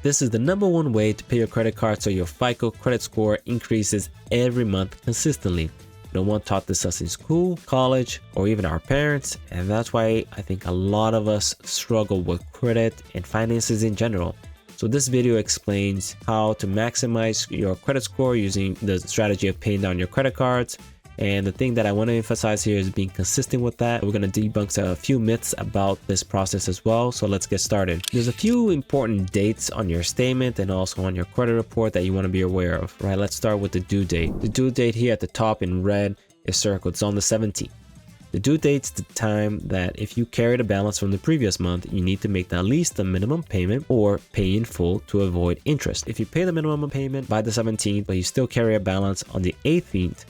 This is the #1 way to pay your credit card so your FICO credit score increases every month consistently. No one taught this us in school, college, or even our parents, and that's why I think a lot of us struggle with credit and finances in general. So this video explains how to maximize your credit score using the strategy of paying down your credit cards. And the thing that I want to emphasize here is being consistent with that. We're going to debunk a few myths about this process as well. So let's get started. There's a few important dates on your statement and also on your credit report that you want to be aware of, right? Let's start with the due date. The due date here at the top in red is circled. It's on the 17th. The due date's the time that if you carried a balance from the previous month, you need to make at least the minimum payment or pay in full to avoid interest. If you pay the minimum payment by the 17th, but you still carry a balance on the 18th,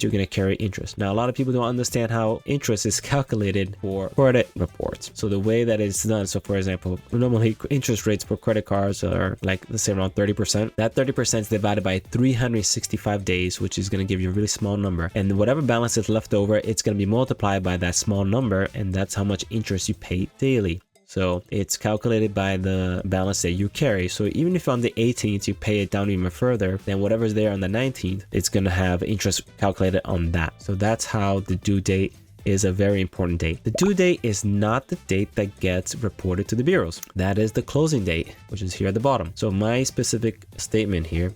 you're going to carry interest. Now, a lot of people don't understand how interest is calculated for credit reports. So the way that it's done, so for example, normally interest rates for credit cards are like, let's say around 30%. That 30% is divided by 365 days, which is going to give you a really small number. And whatever balance is left over, it's going to be multiplied by that small number, and that's how much interest you pay daily. So it's calculated by the balance that you carry. So even if on the 18th you pay it down even further, then whatever's there on the 19th, it's going to have interest calculated on that. So that's how the due date is a very important date. The due date is not the date that gets reported to the bureaus. That is the closing date, which is here at the bottom. So my specific statement here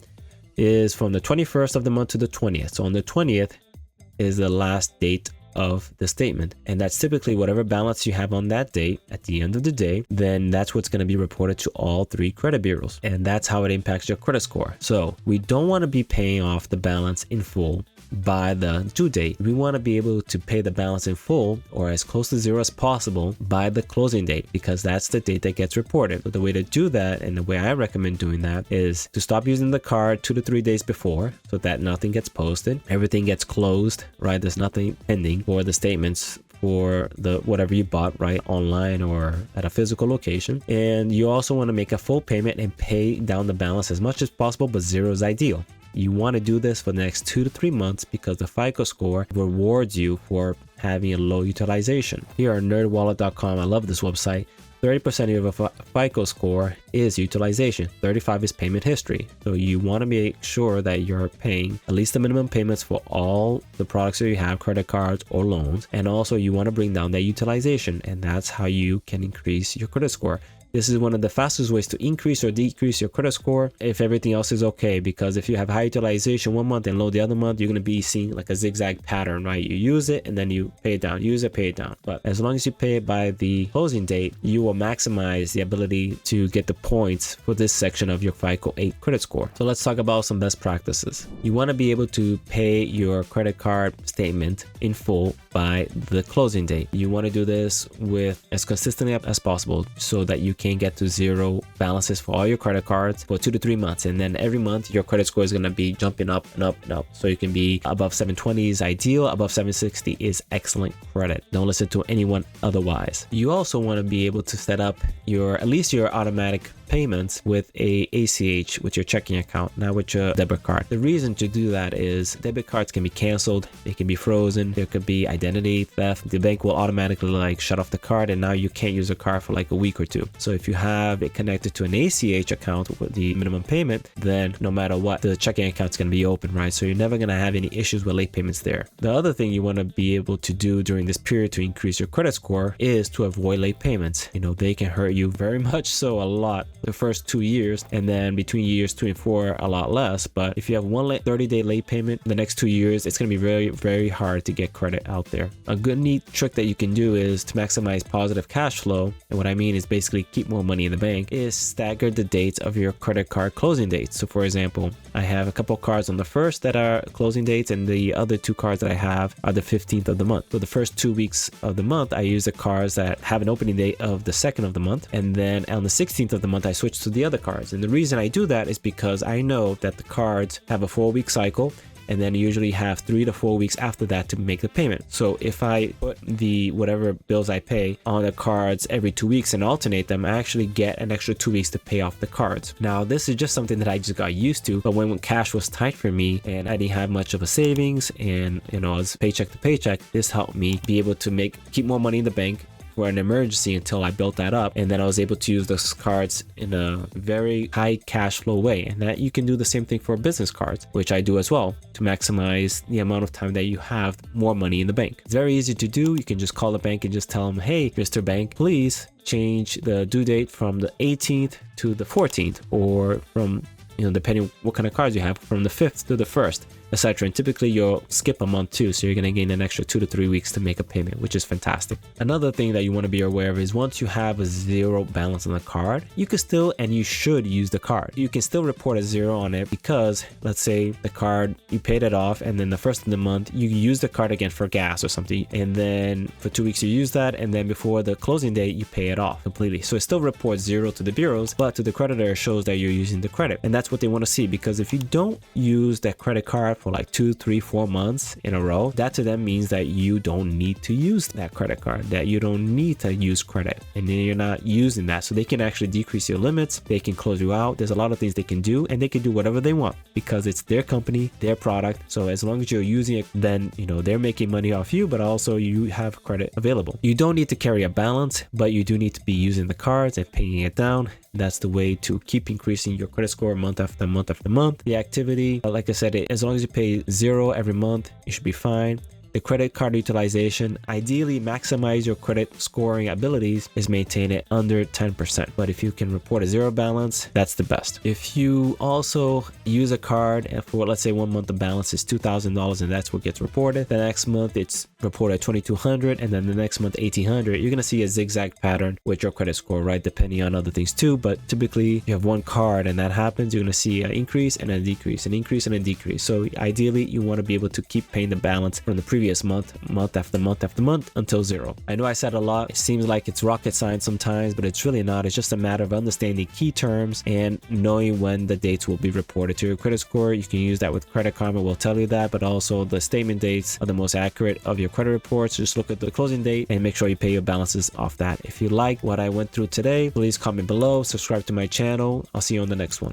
is from the 21st of the month to the 20th. So on the 20th is the last date of the statement, and that's typically whatever balance you have on that date at the end of the day, then that's what's going to be reported to all 3 credit bureaus, and that's how it impacts your credit score. So we don't want to be paying off the balance in full by the due date. We want to be able to pay the balance in full or as close to zero as possible by the closing date, because that's the date that gets reported. So the way to do that, and the way I recommend doing that, is to stop using the card 2 to 3 days before so that nothing gets posted, everything gets closed, right? There's nothing pending for the statements for the whatever you bought, right, online or at a physical location. And you also want to make a full payment and pay down the balance as much as possible, but zero is ideal. You want to do this for the next 2 to 3 months because the FICO score rewards you for having a low utilization. Here on nerdwallet.com, I love this website. 30% of your FICO score is utilization. 35% is payment history. So you want to make sure that you're paying at least the minimum payments for all the products that you have, credit cards or loans. And also you want to bring down that utilization, and that's how you can increase your credit score. This is one of the fastest ways to increase or decrease your credit score if everything else is okay, because if you have high utilization one month and low the other month, you're going to be seeing like a zigzag pattern, right? You use it and then you pay it down, use it, pay it down. But as long as you pay it by the closing date, you will maximize the ability to get the points for this section of your FICO 8 credit score. So let's talk about some best practices. You want to be able to pay your credit card statement in full by the closing date. You want to do this with as consistently as possible so that you can get to zero balances for all your credit cards for 2 to 3 months, and then every month your credit score is going to be jumping up and up and up. So you can be above 720 is ideal, above 760 is excellent credit. Don't listen to anyone otherwise. You also want to be able to set up your at least your automatic payments with a ACH, with your checking account, not with your debit card. The reason to do that is debit cards can be canceled, they can be frozen, there could be identity theft. The bank will automatically like shut off the card, and now you can't use the card for like a week or 2. So if you have it connected to an ACH account with the minimum payment, then no matter what, the checking account's going to be open, right? So you're never going to have any issues with late payments there. The other thing you want to be able to do during this period to increase your credit score is to avoid late payments. You know, they can hurt you very much so a lot the first 2 years, and then between years 2 and 4 a lot less. But if you have one 30-day late payment the next 2 years, it's going to be very, very hard to get credit out there. A good neat trick that you can do is to maximize positive cash flow, and what I mean is basically keep more money in the bank, is stagger the dates of your credit card closing dates. So for example, I have a couple cards on the 1st that are closing dates, and the other 2 cards that I have are the 15th of the month. So the first 2 weeks of the month I use the cards that have an opening date of the 2nd of the month, and then on the 16th of the month I switch to the other cards. And the reason I do that is because I know that the cards have a 4-week cycle, and then usually have 3 to 4 weeks after that to make the payment. So if I put the whatever bills I pay on the cards every 2 weeks and alternate them, I actually get an extra 2 weeks to pay off the cards. Now this is just something that I just got used to, but when cash was tight for me and I didn't have much of a savings, and you know, as paycheck to paycheck, this helped me be able to keep more money in the bank, for an emergency until I built that up, and then I was able to use those cards in a very high cash flow way. And that you can do the same thing for business cards, which I do as well, to maximize the amount of time that you have more money in the bank. It's very easy to do. You can just call the bank and just tell them, hey, Mr. Bank, please change the due date from the 18th to the 14th, or from, depending what kind of cards you have, from the 5th to the 1st, etc. And typically you'll skip a month too, so you're going to gain an extra 2 to 3 weeks to make a payment, which is fantastic. Another thing that you want to be aware of is once you have a zero balance on the card, you can still, and you should, use the card. You can still report a zero on it, because let's say the card, you paid it off, and then the first of the month you use the card again for gas or something, and then for 2 weeks you use that, and then before the closing date you pay it off completely. So it still reports zero to the bureaus, but to the creditor it shows that you're using the credit. And that's what they want to see, because if you don't use that credit card for like 2, 3, 4 months in a row, that to them means that you don't need to use that credit card, that you don't need to use credit, and then you're not using that. So they can actually decrease your limits, they can close you out. There's a lot of things they can do, and they can do whatever they want because it's their company, their product. So as long as you're using it, then they're making money off you, but also you have credit available. You don't need to carry a balance, but you do need to be using the cards and paying it down. That's the way to keep increasing your credit score month after month after month. The activity, like I said, as long as you pay zero every month, you should be fine. The credit card utilization, ideally maximize your credit scoring abilities, is maintain it under 10%. But if you can report a zero balance, that's the best. If you also use a card and for, let's say, 1 month the balance is $2,000 and that's what gets reported, the next month it's reported $2,200, and then the next month $1,800, you're gonna see a zigzag pattern with your credit score, right? Depending on other things too. But typically if you have one card and that happens, you're gonna see an increase and a decrease, an increase and a decrease. So ideally you want to be able to keep paying the balance from the previous month after month after month until zero. I know I said a lot. It seems like it's rocket science sometimes, but it's really not. It's just a matter of understanding key terms and knowing when the dates will be reported to your credit score. You can use that with Credit Karma, will tell you that, but also the statement dates are the most accurate of your credit reports. Just look at the closing date and make sure you pay your balances off that. If you like what I went through today, please comment below, subscribe to my channel. I'll see you on the next one.